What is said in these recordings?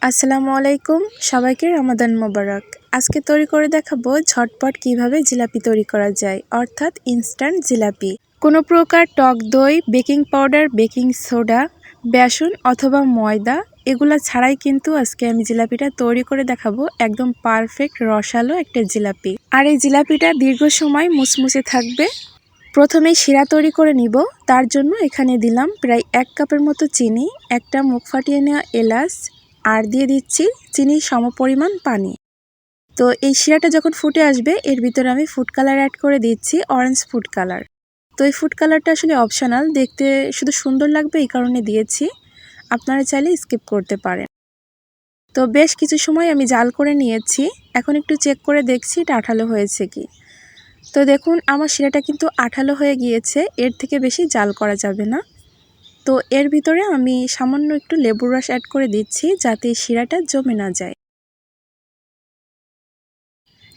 আসসালামু আলাইকুম, সবাইকে রমাদান মোবারক। আজকে তৈরি করে দেখাবো ঝটপট কিভাবে জিলাপি তৈরি করা যায়, অর্থাৎ ইনস্ট্যান্ট জিলাপি। কোনো প্রকার টক দই, বেকিং পাউডার, বেকিং সোডা, বেসন অথবা ময়দা এগুলা ছাড়াই কিন্তু আজকে আমি জিলাপিটা তৈরি করে দেখাবো একদম পারফেক্ট রসালো একটা জিলাপি। আর এই জিলাপিটা দীর্ঘ সময় মুচমুচে থাকবে। প্রথমে শিরা তৈরি করে নিব। তার জন্য এখানে দিলাম প্রায় 1 কাপের মতো চিনি, একটা মুখ ফাটিয়ে নেওয়া এলাচ, আর দিয়ে দিচ্ছি চিনির সমপরিমাণ পানি। তো এই শিরাটা যখন ফুটে আসবে এর ভিতরে আমি ফুড কালার অ্যাড করে দিচ্ছি, অরেঞ্জ ফুড কালার। তো এই ফুড কালারটা আসলে অপশনাল, দেখতে শুধু সুন্দর লাগবে এই কারণে দিয়েছি, আপনারা চাইলে স্কিপ করতে পারেন। তো বেশ কিছু সময় আমি জাল করে নিয়েছি, এখন একটু চেক করে দেখছি এটা আঠালো হয়েছে কি। তো দেখুন আমার শিরাটা কিন্তু আঠালো হয়ে গিয়েছে, এর থেকে বেশি জাল করা যাবে না। তো এর ভিতরে আমি সামান্য একটু লেবুর রস অ্যাড করে দিচ্ছি যাতে শিরাটা জমে না যায়।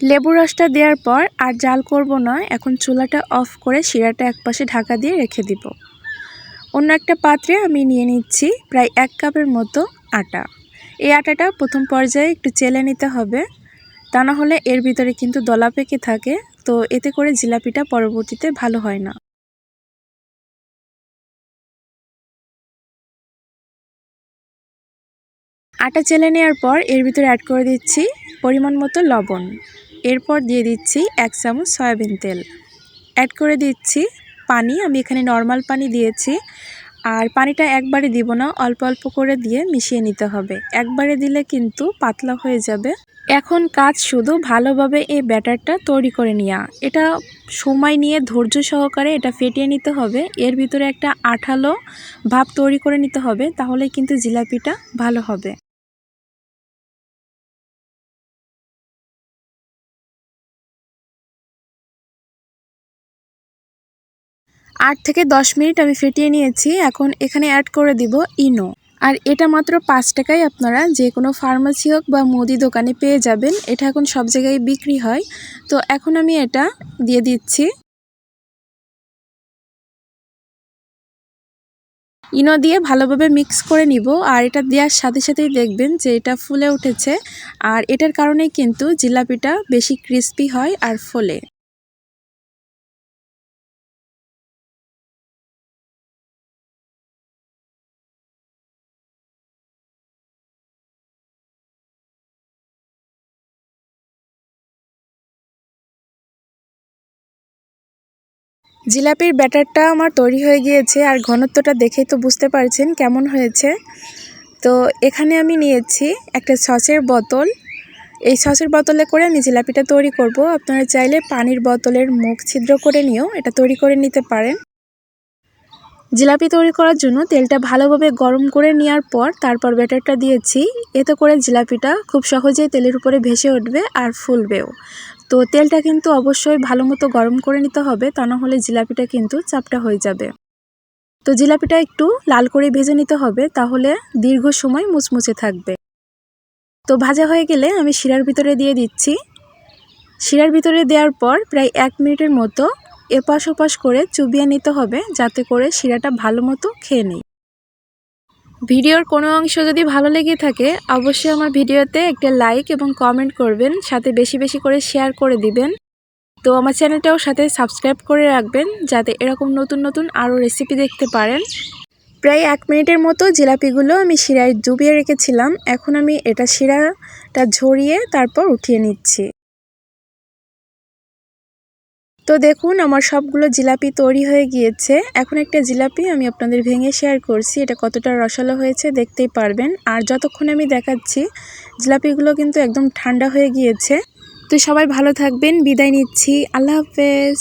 লেবুর রসটা দেওয়ার পর আর জাল করব না, এখন চুলাটা অফ করে শিরাটা একপাশে ঢাকা দিয়ে রেখে দিব। অন্য একটা পাত্রে আমি নিয়ে নিচ্ছি প্রায় 1 কাপের মতো আটা। এই আটাটা প্রথম পর্যায়ে একটু চেলে নিতে হবে, তা না হলে এর ভিতরে কিন্তু দলা পেকে থাকে, তো এতে করে জিলাপিটা পরবর্তীতে ভালো হয় না। আটা চেলে নেওয়ার পর এর ভিতরে অ্যাড করে দিচ্ছি পরিমাণ মতো লবণ, এরপর দিয়ে দিচ্ছি 1 চামচ সয়াবিন তেল, অ্যাড করে দিচ্ছি পানি। আমি এখানে নর্মাল পানি দিয়েছি, আর পানিটা একবারে দিব না, অল্প অল্প করে দিয়ে মিশিয়ে নিতে হবে। একবারে দিলে কিন্তু পাতলা হয়ে যাবে। এখন কাজ শুধু ভালোভাবে এই ব্যাটারটা তৈরি করে নেওয়া। এটা সময় নিয়ে ধৈর্য সহকারে এটা ফেটিয়ে নিতে হবে, এর ভিতরে একটা আঠালো ভাব তৈরি করে নিতে হবে, তাহলে কিন্তু জিলাপিটা ভালো হবে। 8 থেকে 10 মিনিট আমি ফেটিয়ে নিয়েছি। এখন এখানে অ্যাড করে দিব ইনো। আর এটা মাত্র 5 টাকায় আপনারা যে কোনো ফার্মেসি হোক বা মুদি দোকানে পেয়ে যাবেন। এটা এখন সব জায়গায় বিক্রি হয়। তো এখন আমি এটা দিয়ে দিচ্ছি। ইনো দিয়ে ভালোভাবে মিক্স করে নিব, আর এটা দেওয়ার সাথে সাথেই দেখবেন যে এটা ফুলে উঠেছে, আর এটার কারণেই কিন্তু জিলাপিটা বেশি ক্রিস্পি হয় আর ফোলে। জিলাপির ব্যাটারটা আমার তৈরি হয়ে গিয়েছে, আর ঘনত্বটা দেখেই তো বুঝতে পারছেন কেমন হয়েছে। তো এখানে আমি নিয়েছি একটা সসের বোতল। এই সসের বোতলে করে আমি জিলাপিটা তৈরি করব। আপনারা চাইলে পানির বোতলের মুখ ছিদ্র করে নিয়েও এটা তৈরি করে নিতে পারেন। জিলাপি তৈরি করার জন্য তেলটা ভালোভাবে গরম করে নেওয়ার পর তারপর ব্যাটারটা দিয়েছি। এতে করে জিলাপিটা খুব সহজেই তেলের উপরে ভেসে উঠবে আর ফুলবেও। তো তেলটা কিন্তু অবশ্যই ভালো মতো গরম করে নিতে হবে, তা না হলে জিলাপিটা কিন্তু চাপটা হয়ে যাবে। তো জিলাপিটা একটু লাল করে ভেজে নিতে হবে, তাহলে দীর্ঘ সময় মুচমুচে থাকবে। তো ভাজা হয়ে গেলে আমি শিরার ভিতরে দিয়ে দিচ্ছি। শিরার ভিতরে দেওয়ার পর প্রায় 1 মিনিটের মতো এপাশ ওপাশ করে চুবিয়ে নিতে হবে, যাতে করে শিরাটা ভালো মতো খেয়ে নেই। ভিডিওর কোনো অংশ যদি ভালো লেগে থাকে অবশ্যই আমার ভিডিওতে একটা লাইক এবং কমেন্ট করবেন, সাথে বেশি বেশি করে শেয়ার করে দিবেন। তো আমার চ্যানেলটাও সাথে সাবস্ক্রাইব করে রাখবেন, যাতে এরকম নতুন নতুন আরও রেসিপি দেখতে পারেন। প্রায় 1 মিনিটের মতো জিলাপিগুলো আমি শিরায় ডুবিয়ে রেখেছিলাম। এখন আমি এটা শিরাটা ঝরিয়ে তারপর উঠিয়ে নিচ্ছি। তো দেখুন আমার সবগুলো জিলাপি তৈরি হয়ে গিয়েছে। এখন একটা জিলাপি আমি আপনাদের ভেঙে শেয়ার করছি, এটা কতটা রসালো হয়েছে দেখতেই পারবেন। আর যতক্ষণ আমি দেখাচ্ছি জিলাপিগুলো কিন্তু একদম ঠান্ডা হয়ে গিয়েছে। তো সবাই ভালো থাকবেন, বিদায় নিচ্ছি, আল্লাহ হাফেজ।